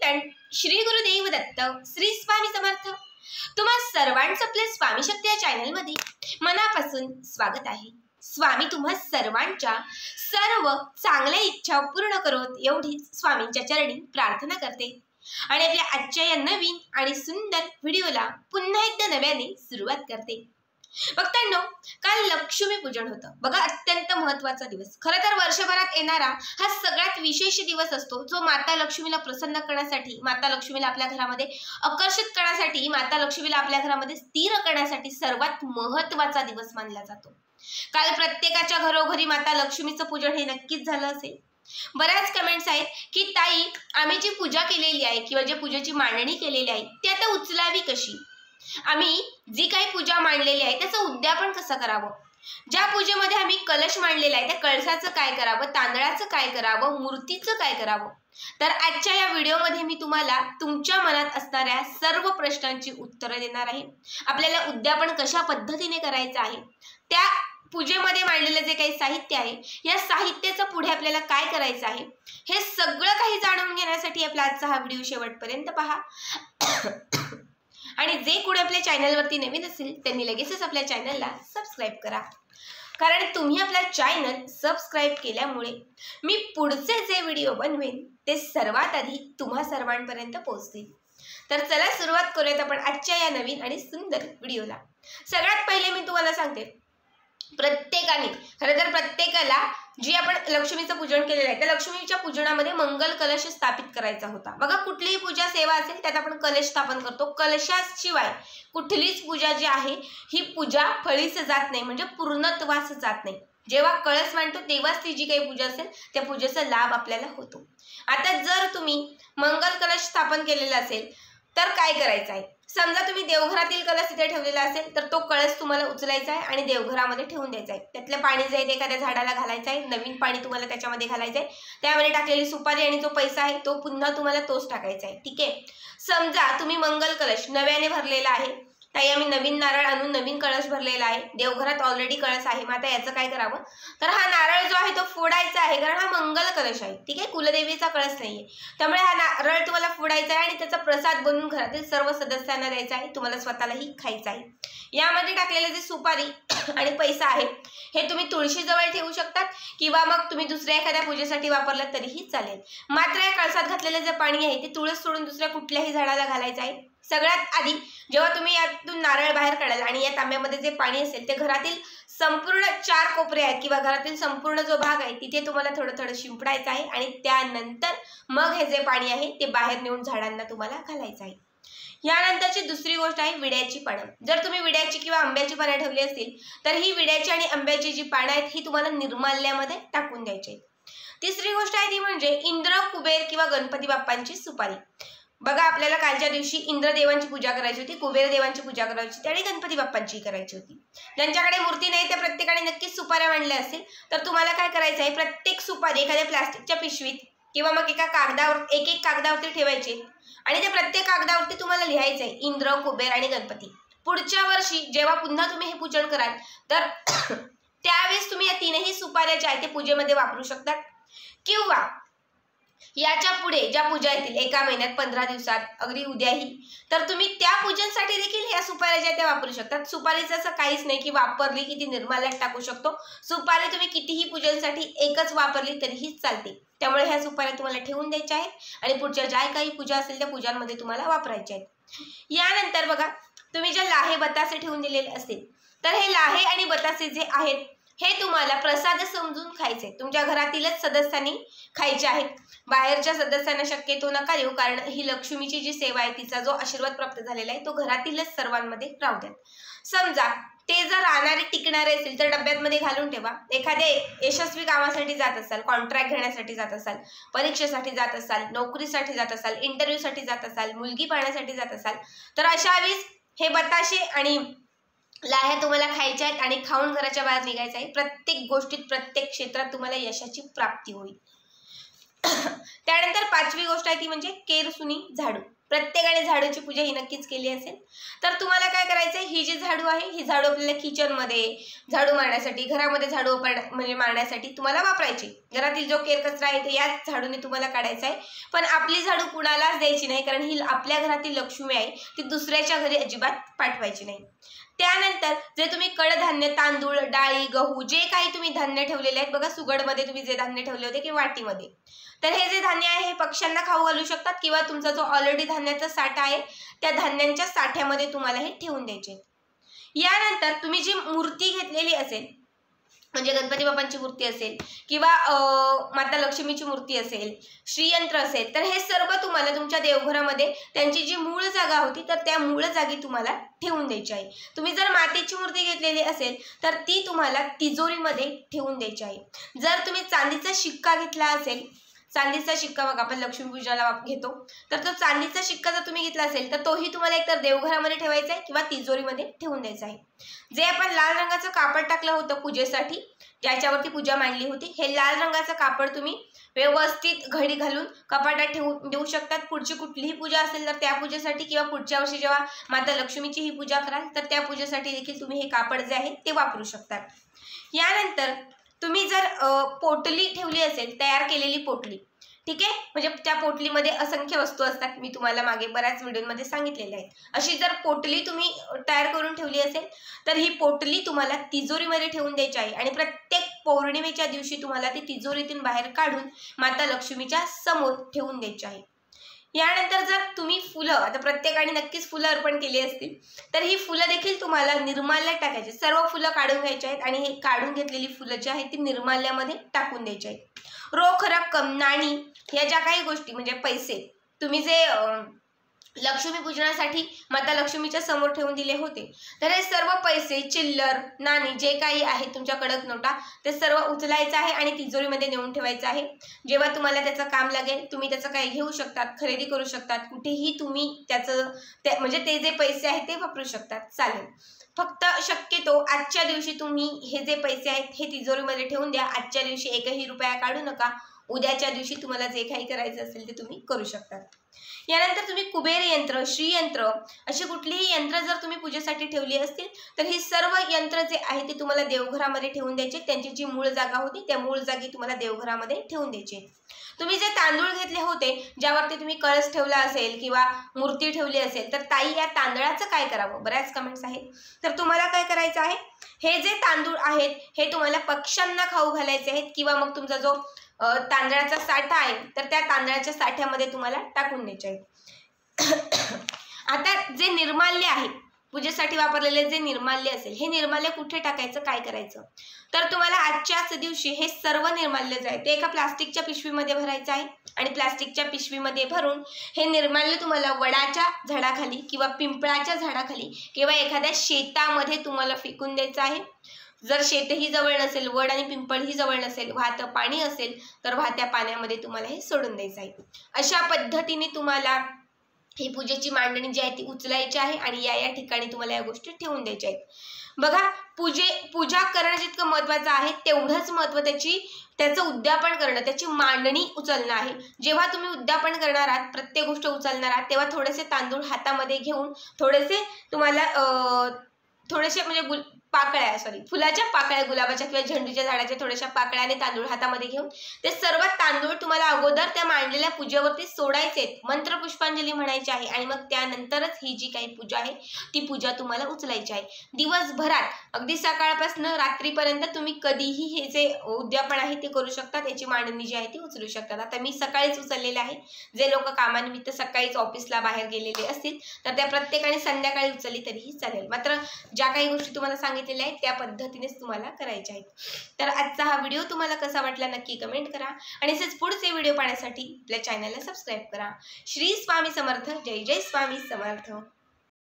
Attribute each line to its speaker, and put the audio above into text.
Speaker 1: Ton Shri Gurudev Datta, Shri Swami Samarth. तुम्हा सर्वांचं आपल्या स्वामी शक्ती या चॅनल मध्ये मनापासून स्वागत आहे। स्वामी तुम्हा सर्वांच्या सर्व चांगल्या इच्छा पूर्ण करोत एवढीच स्वामींच्या चरणी प्रार्थना करते आणि आपल्या आजच्या या नवीन आणि सुंदर व्हिडिओला पुन्हा एकदा नव्याने सुरुवात करते। भक्तांनो, काल लक्ष्मी पूजन होतं बघा, अत्यंत महत्त्वाचा दिवस। खरं तर वर्षभरात येणारा हा सगळ्यात विशेष दिवस असतो, जो माता लक्ष्मीला प्रसन्न करण्यासाठी, माता लक्ष्मीला आपल्या घरामध्ये आकर्षित करण्यासाठी, माता लक्ष्मीला आपल्या घरामध्ये स्थिर करण्यासाठी सर्वात महत्त्वाचा दिवस मानला जातो। काल प्रत्येकाच्या घरोघरी माता लक्ष्मीचं पूजन हे नक्कीच झालं असेल। बऱ्याच कमेंट्स आहेत की ताई, आम्ही जी पूजा केलेली आहे किंवा जे पूजेची मांडणी केलेली आहे ती आता उचलावी कशी, आम्ही जी काही पूजा मांडलेली आहे त्याचं उद्यापन कसं करावं, ज्या पूजेमध्ये आम्ही कलश मांडलेला आहे त्या कळसाचं काय करावं, तांदळाचं काय करावं, मूर्तीचं काय करावं। तर आजच्या या व्हिडिओमध्ये मी तुम्हाला तुमच्या मनात असणाऱ्या सर्व प्रश्नांची उत्तरं देणार आहे। आपल्याला उद्यापन कशा पद्धतीने करायचं आहे, त्या पूजेमध्ये मांडलेलं जे काही साहित्य आहे या साहित्याचं पुढे आपल्याला काय करायचं आहे, हे सगळं काही जाणून घेण्यासाठी आपला आजचा हा व्हिडिओ शेवटपर्यंत पहा। आणि जे कोणी आपल्या चॅनलवरती नवीन असेल त्यांनी लगेचच आपल्या चॅनलला सबस्क्राईब करा, कारण तुम्ही आपला चॅनल सबस्क्राईब केल्यामुळे मी पुढचे जे व्हिडिओ बनवेन ते सर्वात आधी तुम्हा सर्वांपर्यंत पोहोचतील। तर चला सुरुवात करूयात आपण आजच्या या नवीन आणि सुंदर व्हिडिओला। सगळ्यात पहिले मी तुम्हाला सांगते, प्रत्येकाने खरं तर प्रत्येकाला जी आपण लक्ष्मीचं पूजन केलेलं आहे त्या लक्ष्मीच्या पूजनामध्ये मंगल कलश स्थापित करायचा होता। बघा, कुठलीही पूजा सेवा असेल त्यात आपण कलश स्थापन करतो। कलशाशिवाय कुठलीच पूजा जी आहे ही पूजा फळीस जात नाही, म्हणजे पूर्णत्वास जात नाही। जेव्हा कळस मांडतो तेव्हाच ती जी काही पूजा असेल त्या पूजेचा लाभ आपल्याला होतो। आता जर तुम्ही मंगल कलश स्थापन केलेला असेल तर काय करायचं आहे, समजा तुम्ही देवघरातील कलश तिथे ठेवलेला असेल तर तो कळस तुम्हाला उचलायचा आहे आणि देवघरामध्ये ठेवून द्यायचा आहे। त्यातलं पाणी जे आहे ते एखाद्या झाडाला घालायचं आहे, नवीन पाणी तुम्हाला त्याच्यामध्ये घालायचं आहे। त्यामध्ये टाकलेली सुपारी आणि जो पैसा आहे तो पुन्हा तुम्हाला तोच टाकायचा आहे, ठीक आहे। समजा तुम्ही मंगल कलश नव्याने भरलेला आहे, ताई आम्ही नवीन नारळ आणून नवीन कळश भरलेला आहे, देवघरात ऑलरेडी कळस आहे, मग आता याचं काय करावं, तर हा नारळ जो आहे तो फोडायचा आहे, कारण हा मंगल कलश आहे, ठीक आहे, कुलदेवीचा कळस नाहीये। त्यामुळे हा नारळ तुम्हाला फोडायचा आहे आणि त्याचा प्रसाद बनवून घरातील सर्व सदस्यांना द्यायचा आहे, तुम्हाला स्वतःलाही खायचा आहे। यामध्ये टाकलेले जे सुपारी आणि पैसा आहे हे तुम्ही तुळशीजवळ ठेवू शकतात किंवा मग तुम्ही दुसऱ्या एखाद्या पूजेसाठी वापरलात तरीही चालेल। मात्र या कळसात घातलेले जे पाणी आहे ते तुळस सोडून दुसऱ्या कुठल्याही झाडाला घालायचं आहे। सगळ्यात आधी जेव्हा तुम्ही यातून नारळ बाहेर काढाल आणि या तांब्यामध्ये जे पाणी असेल ते घरातील संपूर्ण 4 कोपरे आहेत किंवा घरातील संपूर्ण जो भाग आहे तिथे तुम्हाला थोडं थोडं शिंपडायचं आहे आणि त्यानंतर मग हे जे पाणी आहे ते बाहेर नेऊन झाडांना तुम्हाला घालायचं आहे। यानंतरची दुसरी गोष्ट आहे विड्याची पानं। जर तुम्ही विड्याची किंवा आंब्याची पानं ठेवली असतील तर ही विड्याची आणि आंब्याची जी पानं आहेत ही तुम्हाला निर्माल्यामध्ये टाकून द्यायची आहेत। तिसरी गोष्ट आहे ती म्हणजे इंद्र, कुबेर किंवा गणपती बाप्पांची सुपारी। बघा, आपल्याला कालच्या दिवशी इंद्रदेवांची पूजा करायची होती, कुबेर देवांची पूजा करायची होती आणि गणपती बाप्पांची करायची होती। ज्यांच्याकडे मूर्ती नाही त्या प्रत्येकाने नक्कीच सुपाऱ्या मांडल्या असतील तर तुम्हाला काय करायचं आहे, प्रत्येक सुपारी एखाद्या प्लास्टिकच्या पिशवीत किंवा मग एका कागदावर एक कागदावरती ठेवायची आणि त्या प्रत्येक कागदावरती तुम्हाला लिहायचं आहे इंद्र, कुबेर आणि गणपती। पुढच्या वर्षी जेव्हा पुन्हा तुम्ही हे पूजन कराल तर त्यावेळेस तुम्ही या 3ही सुपाऱ्या ज्या आहेत ते पूजेमध्ये वापरू शकतात किंवा याच्या पुढे ज्या पूजा येतील 1 महिन्यात, 15 दिवसात, अगदी उद्याही, तर तुम्ही त्या पूजनसाठी देखील या सुपाऱ्या ज्या त्या वापरू शकतात। सुपारीचं असं काहीच नाही की वापरली की ती निर्माल्यात टाकू शकतो, सुपारी तुम्ही कितीही पूजनसाठी एकच वापरली तरीही चालते। त्यामुळे ह्या सुपाऱ्या तुम्हाला ठेवून द्यायच्या आहेत आणि पुढच्या ज्या काही पूजा असेल त्या पूजांमध्ये तुम्हाला वापरायच्या आहेत। यानंतर बघा, तुम्ही ज्या लाहे बतासे ठेवून दिलेले असतील तर हे लाहे आणि बतासे जे आहेत हे तुम्हाला प्रसाद समजून खायचे, तुमच्या घरातीलच सदस्यांनी खायचे आहेत। बाहेरच्या सदस्यांना शक्यतो नका देऊ, कारण ही लक्ष्मीची जी सेवा आहे तिचा जो आशीर्वाद प्राप्त झालेला आहे तो घरातीलच सर्वांमध्ये राहू द्या। समजा ते जर राहणारे टिकणारे असेल तर डब्यामध्ये घालून ठेवा। एखाद्या यशस्वी कामासाठी जात असाल, कॉन्ट्रॅक्ट घेण्यासाठी जात असाल, परीक्षेसाठी जात असाल, नोकरीसाठी जात असाल, इंटरव्ह्यूसाठी जात असाल, मुलगी पाहण्यासाठी जात असाल तर अशा वेळेस हे बताशे आणि लाह्या तुम्हाला खायच्या आहेत आणि खाऊन घराच्या बाहेर निघायचं आहे। प्रत्येक गोष्टीत, प्रत्येक क्षेत्रात तुम्हाला यशाची प्राप्ती होईल। त्यानंतर 5वी गोष्ट आहे ती म्हणजे केरसुनी झाडू। प्रत्येकाने झाडूची पूजा ही नक्कीच केली असेल. तर तुम्हाला काय करायचं आहे, ही जी झाडू आहे ही झाडू आपल्याला किचनमध्ये झाडू मारण्यासाठी, घरामध्ये झाडू म्हणजे मारण्यासाठी तुम्हाला वापरायची. घरातील जो केरकचरा आहे ते याच झाडूने तुम्हाला काढायचा आहे. पण आपली झाडू कुणालाच द्यायची नाही, कारण ही आपल्या घरातील लक्ष्मी आहे, ती दुसऱ्याच्या घरी अजिबात पाठवायची नाही. त्यानंतर जे तुम्ही कडधान्य, तांदूळ, डाळी, गहू जे काही तुम्ही धान्य ठेवलेले आहेत बघा, सुगडमध्ये तुम्ही जे धान्य ठेवले होते किंवा वाटीमध्ये, तर हे जे धान्य आहे हे पक्ष्यांना खाऊ घालू शकतात किंवा तुमचा जो ऑलरेडी धान्याचा साठा आहे त्या धान्यांच्या साठ्यामध्ये तुम्हाला हे ठेवून द्यायचे. यानंतर तुम्ही जी मूर्ती घेतलेली असेल, म्हणजे गणपती बाप्पांची मूर्ती असेल किंवा माता लक्ष्मीची मूर्ती असेल, श्रीयंत्र असेल, तर हे सर्व तुम्हाला तुमच्या देवघरामध्ये त्यांची जी मूळ जागा होती तर त्या मूळ जागी तुम्हाला ठेवून द्यायची आहे. तुम्ही जर मातीची मूर्ती घेतलेली असेल तर ती तुम्हाला तिजोरीमध्ये ठेवून द्यायची आहे. जर तुम्ही चांदीचा शिक्का घेतला असेल, चांदीचा शिक्का बघा आपण लक्ष्मीपूजनाला घेतो, तर तो चांदीचा शिक्का जर तुम्ही घेतला असेल तर तोही तुम्हाला एकतर देवघरामध्ये ठेवायचा आहे किंवा तिजोरीमध्ये ठेवून द्यायचा आहे. जे आपण लाल रंगाचं कापड टाकलं होतं पूजेसाठी, ज्याच्यावरती पूजा मांडली होती, हे लाल रंगाचं कापड तुम्ही व्यवस्थित घडी घालून कपाटात ठेवून देऊ शकतात. पुढची कुठलीही पूजा असेल तर त्या पूजेसाठी किंवा पुढच्या वर्षी जेव्हा माता लक्ष्मीची ही पूजा कराल तर त्या पूजेसाठी देखील तुम्ही हे कापड जे आहे ते वापरू शकतात. यानंतर तुम्ही जर पोटली ठेवली असेल, तयार केलेली पोटली, ठीक आहे, म्हणजे त्या पोटलीमध्ये असंख्य वस्तू असतात, मी तुम्हाला मागे बऱ्याच व्हिडिओमध्ये सांगितलेल्या आहेत. अशी जर पोटली तुम्ही तयार करून ठेवली असेल तर ही पोटली तुम्हाला तिजोरीमध्ये ठेवून द्यायची आहे आणि प्रत्येक पौर्णिमेच्या दिवशी तुम्हाला ती तिजोरीतून बाहेर काढून माता लक्ष्मीच्या समोर ठेवून द्यायची आहे. यानंतर जर तुम्ही फुलं, आता प्रत्येकाने नक्कीच फुलं अर्पण केली असतील, तर ही फुलं देखील तुम्हाला निर्माल्यात टाकायची. सर्व फुलं काढून घ्यायची आहेत आणि हे काढून घेतलेली फुलं जी आहेत ती निर्माल्यामध्ये टाकून द्यायची आहेत. रोख रक्कम, नाणी, या ज्या काही गोष्टी म्हणजे पैसे तुम्ही जे लक्ष्मीपूजनासाठी माता लक्ष्मीच्या समोर ठेवून दिले होते, तर हे सर्व पैसे, चिल्लर, नाणी जे काही आहे तुमच्या कडक नोटा, ते सर्व उचलायचं आहे आणि तिजोरीमध्ये नेऊन ठेवायचं आहे. जेव्हा तुम्हाला त्याचं काम लागेल तुम्ही त्याचं काही घेऊ शकतात, खरेदी करू शकतात, कुठेही तुम्ही त्याचं म्हणजे ते जे पैसे आहेत ते वापरू शकतात, चालेल. फक्त शक्यतो आजच्या दिवशी तुम्ही हे जे पैसे आहेत हे तिजोरीमध्ये ठेवून द्या. आजच्या दिवशी एकही रुपया काढू नका. उद्याच्या दिवशी तुम्हाला जे काही करायचं असेल ते तुम्ही करू शकता. यानंतर तुम्ही कुबेर यंत्र, श्रीयंत्र अशी कुठलीही यंत्र जर तुम्ही पूजेसाठी ठेवली असतील तर ही सर्व यंत्र जे आहे ते तुम्हाला देवघरामध्ये ठेवून द्यायचे. त्यांची जी मूळ जागा होती त्या मूळ जागी तुम्हाला देवघरामध्ये ठेवून द्यायची. तुम्ही जे तांदूळ घेतले होते ज्यावरती तुम्ही कळस ठेवला असेल किंवा मूर्ती ठेवली असेल तर ताई या तांदळाचं काय करावं, बऱ्याच कमेंट्स आहेत. तर तुम्हाला काय करायचं आहे, हे जे तांदूळ आहेत हे तुम्हाला पक्ष्यांना खाऊ घालायचे आहेत किंवा मग तुमचा जो तांदळाचा साठा आहे तर त्या तांदळाच्या साठ्यामध्ये तुम्हाला टाकून द्यायचे आहे. आता जे निर्माल्य आहे पूजेसाठी वापरलेले जे निर्माल्य असेल हे निर्माल्य कुठे टाकायचं, काय करायचं, तर तुम्हाला आजच्याच दिवशी हे सर्व निर्माल्य जे आहे ते एका प्लास्टिकच्या पिशवीमध्ये भरायचं आहे आणि प्लास्टिकच्या पिशवीमध्ये भरून हे निर्माल्य तुम्हाला वडाच्या झाडाखाली किंवा पिंपळाच्या झाडाखाली किंवा एखाद्या शेतामध्ये तुम्हाला फेकून द्यायचं आहे. जर शेतही जवळ नसेल, वड आणि पिंपळही जवळ नसेल, वाहतं पाणी असेल तर वाहत्या पाण्यामध्ये तुम्हाला हे सोडून द्यायचं आहे. अशा पद्धतीने तुम्हाला ही पूजेची मांडणी जी आहे ती उचलायची आहे आणि या ठिकाणी तुम्हाला या गोष्टी ठेवून द्यायच्या आहेत. बघा, पूजा करणं जितकं महत्त्वाचं आहे तेवढंच महत्त्व त्याचं उद्यापन करणं, त्याची मांडणी उचलणं आहे. जेव्हा तुम्ही उद्यापन करणार आहात, प्रत्येक गोष्ट उचलणार आहात, तेव्हा थोडेसे तांदूळ हातामध्ये घेऊन थोडेसे तुम्हाला थोडेसे म्हणजे फुलाच्या पाकळ्या, गुलाबाच्या किंवा झेंडूच्या झाडाच्या थोड्याशा पाकळ्याने तांदूळ हातामध्ये घेऊन ते सर्व तांदूळ तुम्हाला अगोदर त्या मांडलेल्या पूजेवरती सोडायचे, मंत्र पुष्पांजली म्हणायची आहे आणि मग त्यानंतरच ही जी काही पूजा आहे ती पूजा तुम्हाला उचलायची आहे. दिवसभरात अगदी सकाळपासून रात्रीपर्यंत तुम्ही कधीही हे जे उद्यापन आहे ते करू शकता, त्याची मांडणी जी आहे ती उचलू शकतात. आता मी सकाळीच उचललेले आहे. जे लोक कामानिमित्त सकाळीच ऑफिसला बाहेर गेलेले असतील तर त्या प्रत्येकाने संध्याकाळी उचलली तरीही चालेल. मात्र ज्या काही गोष्टी तुम्हाला सांगितलेल्या आहेत त्या पद्धतीनेच तुम्हाला करायच्या आहेत. तर आजचा हा व्हिडिओ तुम्हाला कसा वाटला नक्की कमेंट करा आणि असेच पुढचे व्हिडिओ पाहण्यासाठी आपल्या चॅनलला सबस्क्राईब करा. श्री स्वामी समर्थ. जय जय स्वामी समर्थ.